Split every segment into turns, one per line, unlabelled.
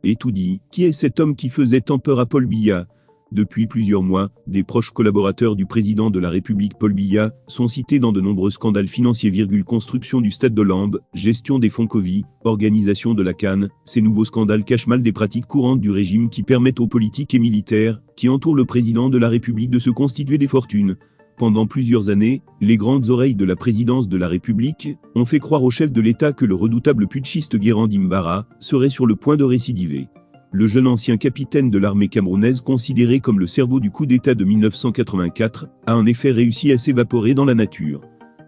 Et tout dit, qui est cet homme qui faisait tant peur à Paul Biya? Depuis plusieurs mois, des proches collaborateurs du président de la République Paul Biya sont cités dans de nombreux scandales financiers. Construction du stade de Lembe, gestion des fonds Covid, organisation de la CAN. Ces nouveaux scandales cachent mal des pratiques courantes du régime qui permettent aux politiques et militaires qui entourent le président de la République de se constituer des fortunes. Pendant plusieurs années, les grandes oreilles de la présidence de la République ont fait croire au chef de l'État que le redoutable putschiste Guéran Dimbara serait sur le point de récidiver. Le jeune ancien capitaine de l'armée camerounaise, considéré comme le cerveau du coup d'État de 1984, a en effet réussi à s'évaporer dans la nature.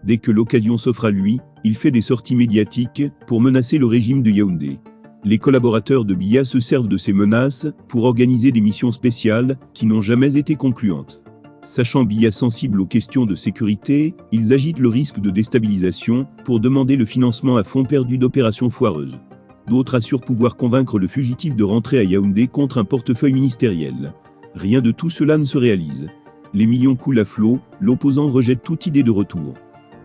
Dès que l'occasion s'offre à lui, il fait des sorties médiatiques pour menacer le régime de Yaoundé. Les collaborateurs de Biya se servent de ces menaces pour organiser des missions spéciales qui n'ont jamais été concluantes. Sachant Biya sensible aux questions de sécurité, ils agitent le risque de déstabilisation pour demander le financement à fonds perdu d'opérations foireuses. D'autres assurent pouvoir convaincre le fugitif de rentrer à Yaoundé contre un portefeuille ministériel. Rien de tout cela ne se réalise. Les millions coulent à flot, l'opposant rejette toute idée de retour.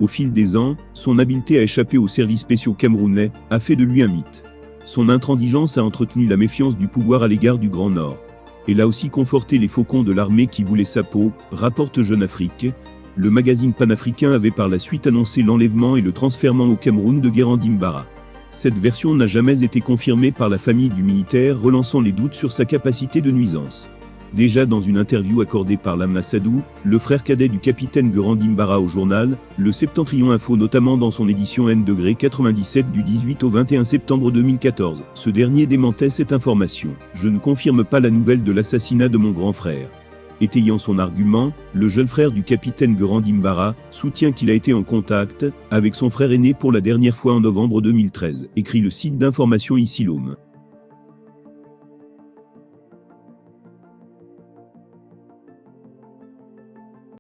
Au fil des ans, son habileté à échapper aux services spéciaux camerounais a fait de lui un mythe. Son intransigeance a entretenu la méfiance du pouvoir à l'égard du Grand Nord. Elle a aussi conforté les faucons de l'armée qui voulaient sa peau, rapporte Jeune Afrique. Le magazine panafricain avait par la suite annoncé l'enlèvement et le transfèrement au Cameroun de Guéran Dimbara. Cette version n'a jamais été confirmée par la famille du militaire, relançant les doutes sur sa capacité de nuisance. Déjà dans une interview accordée par Lamna Sadou, le frère cadet du capitaine Guéran Dimbara au journal, le Septentrion Info, notamment dans son édition N-97 du 18 au 21 septembre 2014, ce dernier démentait cette information. « Je ne confirme pas la nouvelle de l'assassinat de mon grand frère ». Étayant son argument, le jeune frère du capitaine Guéran Dimbara soutient qu'il a été en contact avec son frère aîné pour la dernière fois en novembre 2013, écrit le site d'information Isilum.